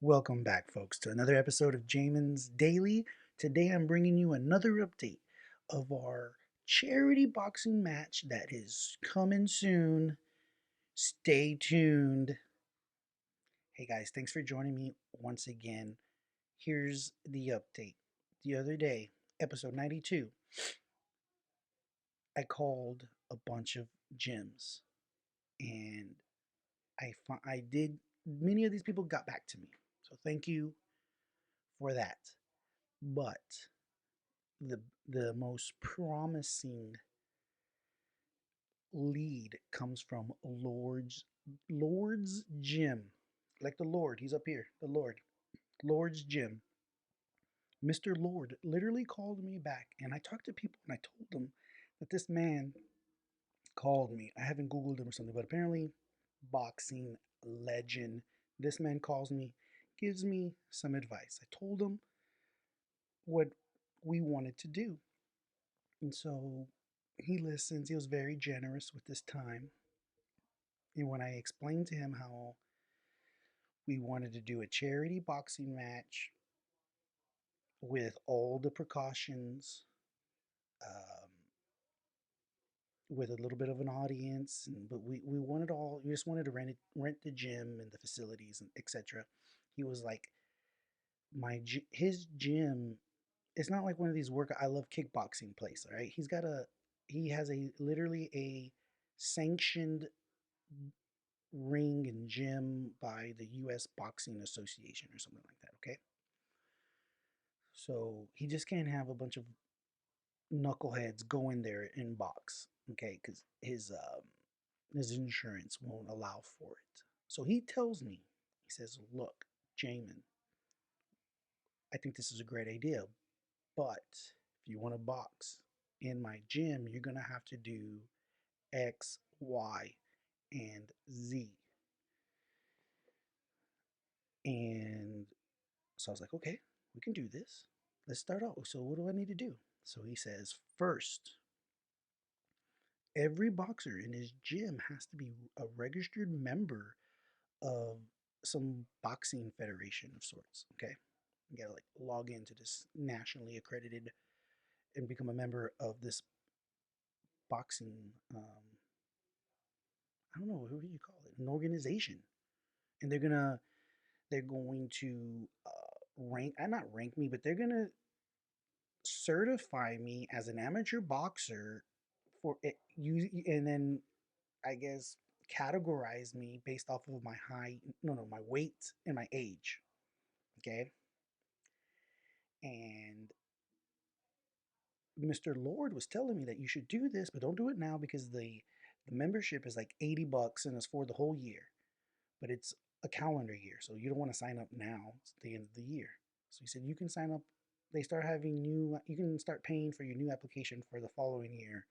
Welcome back, folks, to another episode of Jamin's Daily. Today I'm bringing you another update of our charity boxing match that is coming soon. Stay tuned. Hey guys, thanks for joining me once again. Here's the update. The other day, episode 92, I called a bunch of gyms and I did many of these people got back to me. So thank you for that. But the the most promising lead comes from Lord's Gym. Like the Lord, he's up here. The Lord's Gym. Mr. Lord literally called me back, and I talked to people and I told them that this man called me. I haven't Googled him or something, but apparently, boxing legend. This man calls me, gives me some advice. I told him what we wanted to do. And so he listens. He was very generous with his time. And when I explained to him how we wanted to do a charity boxing match with all the precautions, um, with a little bit of an audience, but we wanted all, we just wanted to rent the gym and the facilities and etc. He was like, his gym, it's not like one of these I love kickboxing place, all right? He has a literally a sanctioned ring and gym by the US Boxing Association or something like that, okay? So he just can't have a bunch of knuckleheads go in there and box, okay? Because his insurance won't allow for it. So he tells me, he says, "Look, Jamin, I think this is a great idea, but if you want to box in my gym, you're gonna have to do X, Y, and Z." And so I was like, okay, we can do this. Let's start out. So what do I need to do? So he says, first, every boxer in his gym has to be a registered member of some boxing federation of sorts. Okay. You gotta like log into this nationally accredited and become a member of this boxing, I don't know, what do you call it? An organization. And they're going to not rank me, but they're gonna certify me as an amateur boxer for it, and then I guess categorize me based off of my height, no, my weight and my age. Okay. And Mr. Lord was telling me that you should do this, but don't do it now because the membership is like $80 and it's for the whole year. But it's a calendar year, so you don't want to sign up now. It's the end of the year. So he said you can sign up. They start having you can start paying for your new application for the following year,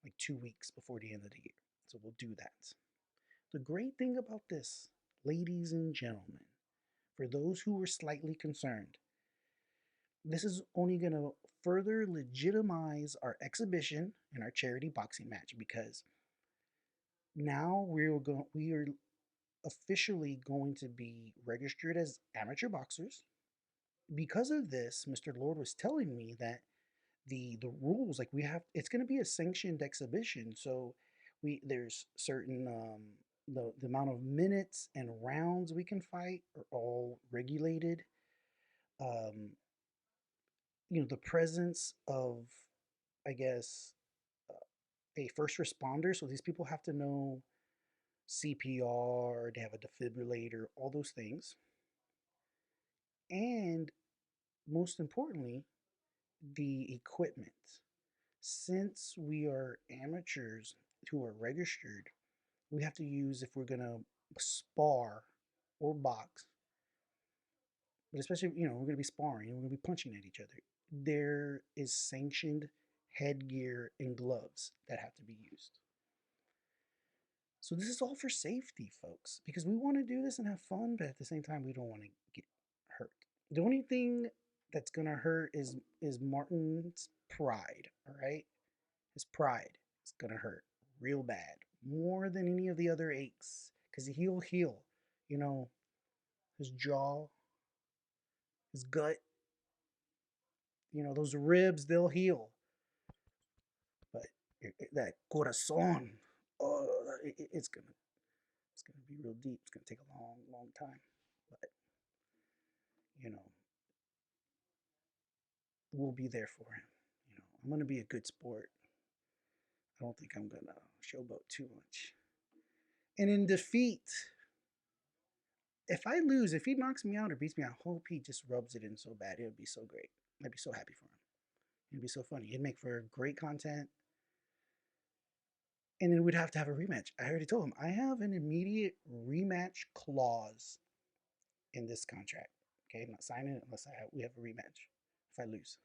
like 2 weeks before the end of the year. So we'll do that. The great thing about this, ladies and gentlemen, for those who were slightly concerned, this is only going to further legitimize our exhibition and our charity boxing match because now we are officially going to be registered as amateur boxers. Because of this, Mr. Lord was telling me that the rules, like, we have, it's going to be a sanctioned exhibition, so there's certain the amount of minutes and rounds we can fight are all regulated. um the presence of, I guess, a first responder, so these people have to know CPR, they have a defibrillator, all those things. And most importantly, the equipment. Since we are amateurs who are registered, we have to use, if we're going to spar or box, but especially, we're going to be sparring and we're going to be punching at each other, there is sanctioned headgear and gloves that have to be used. So this is all for safety, folks, because we want to do this and have fun, but at the same time, we don't want to get hurt. The only thing that's gonna hurt is Martin's pride. All right, his pride is gonna hurt real bad, more than any of the other aches, because he'll heal. You know, his jaw. his gut, those ribs, they'll heal. But that corazon, oh, it's gonna be real deep. It's gonna take a long, long time. But you know, we'll be there for him. I'm gonna be a good sport. I don't think I'm gonna showboat too much. And in defeat, if I lose, if he knocks me out or beats me, I hope he just rubs it in so bad. It would be so great. I'd be so happy for him. It'd be so funny. It'd make for great content. And then we'd have to have a rematch. I already told him I have an immediate rematch clause in this contract. Okay, I'm not signing it unless we have a rematch if I lose.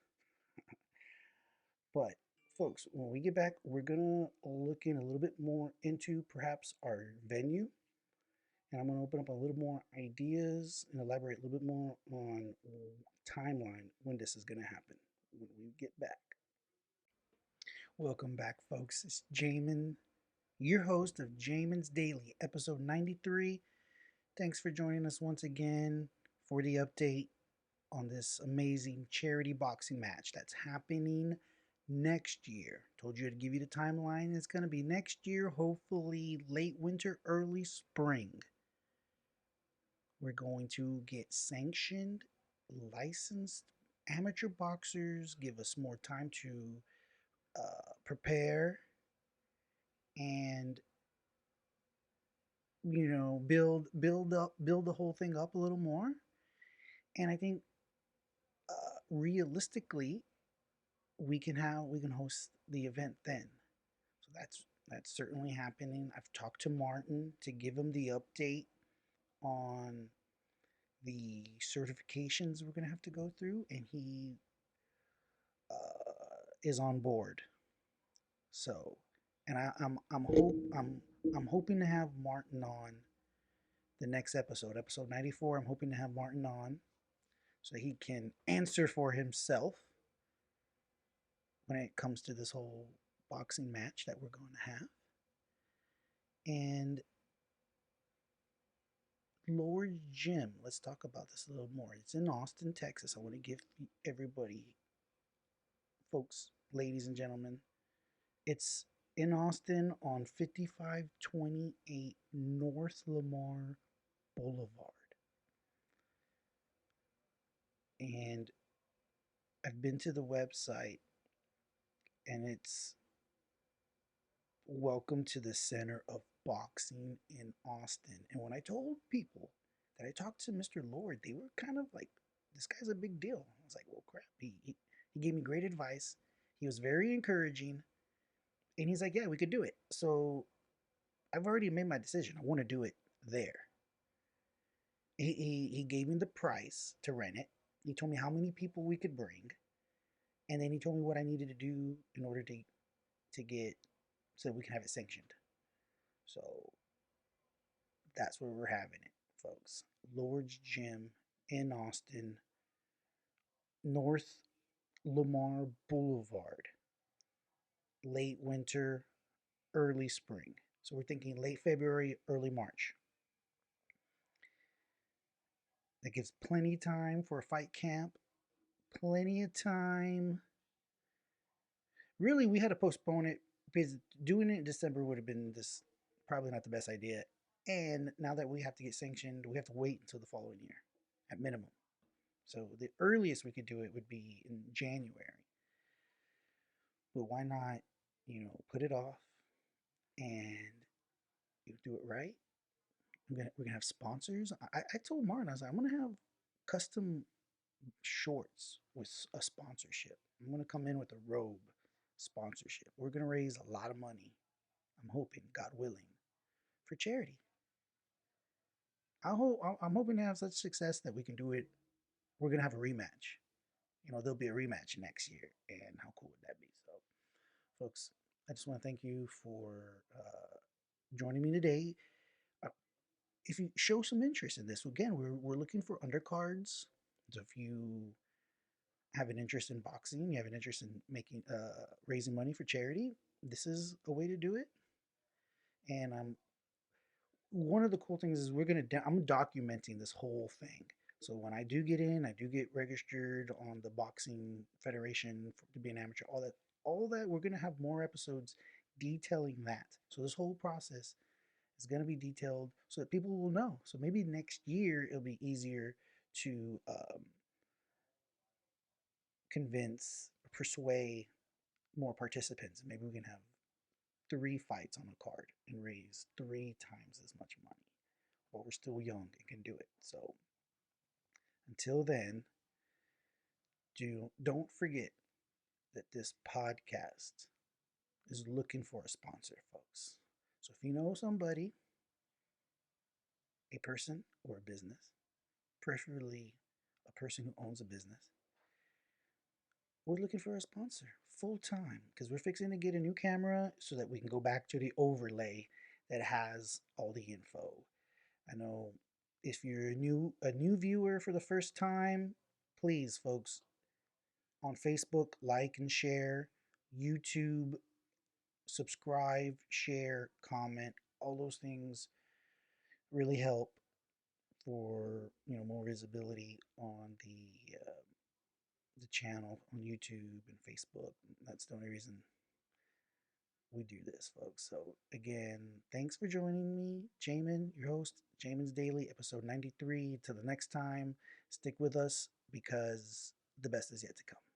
But folks, when we get back, we're gonna look in a little bit more into perhaps our venue, and I'm gonna open up a little more ideas and elaborate a little bit more on timeline when this is gonna happen when we get back. Welcome back, folks. It's Jamin, your host of Jamin's Daily, episode 93. Thanks for joining us once again for the update on this amazing charity boxing match that's happening next year. Told you to give you the timeline. It's going to be next year, hopefully late winter, early spring. We're going to get sanctioned, licensed amateur boxers, give us more time to prepare and build the whole thing up a little more. And I think realistically, we can host the event then. So that's certainly happening. I've talked to Martin to give him the update on the certifications we're gonna have to go through, and he is on board. So, and I'm hoping to have Martin on the next episode 94. I'm hoping to have Martin on so he can answer for himself when it comes to this whole boxing match that we're going to have. And Lord's Gym, let's talk about this a little more. It's in Austin, Texas. I want to give everybody, folks, ladies and gentlemen, it's in Austin on 5528 North Lamar Boulevard. And I've been to the website, and it's welcome to the center of boxing in Austin. And when I told people that I talked to Mr. Lord, they were kind of like, this guy's a big deal. I was like, well, crap. He gave me great advice. He was very encouraging. And he's like, yeah, we could do it. So I've already made my decision. I want to do it there. He gave me the price to rent it. He told me how many people we could bring. And then he told me what I needed to do in order to get so we can have it sanctioned. So that's where we're having it, folks. Lord's Gym in Austin, North Lamar Boulevard. Late winter, early spring. So we're thinking late February, early March. That gives plenty of time for a fight camp. Plenty of time. Really, we had to postpone it because doing it in December would have been this probably not the best idea. And now that we have to get sanctioned, we have to wait until the following year at minimum. So the earliest we could do it would be in January. But why not, put it off and do it right? We're gonna have sponsors. I told Martin, I was like, I'm gonna have custom shorts with a sponsorship. I'm gonna come in with a robe sponsorship. We're gonna raise a lot of money. I'm hoping, God willing, for charity. I'm hoping to have such success that we can do it. We're gonna have a rematch. There'll be a rematch next year, and how cool would that be? So, folks, I just want to thank you for joining me today. Uh, if you show some interest in this, again, we're looking for undercards. So if you have an interest in boxing, you have an interest in making raising money for charity, this is a way to do it. And one of the cool things is I'm documenting this whole thing. So when I do get in, I do get registered on the Boxing Federation to be an amateur. All that. We're gonna have more episodes detailing that. So this whole process is gonna be detailed so that people will know. So maybe next year it'll be easier to convince, persuade more participants. Maybe we can have 3 fights on a card and raise 3 times as much money. But we're still young and can do it. So until then, don't forget that this podcast is looking for a sponsor, folks. So if you know somebody, a person or a business, preferably a person who owns a business, we're looking for a sponsor full time because we're fixing to get a new camera so that we can go back to the overlay that has all the info. I know if you're a new viewer for the first time, please, folks, on Facebook, like and share, YouTube, subscribe, share, comment. All those things really help for more visibility on the channel on YouTube and Facebook. That's the only reason we do this, folks. So again, thanks for joining me, Jamin, your host, Jamin's Daily, episode 93. Till the next time, stick with us because the best is yet to come.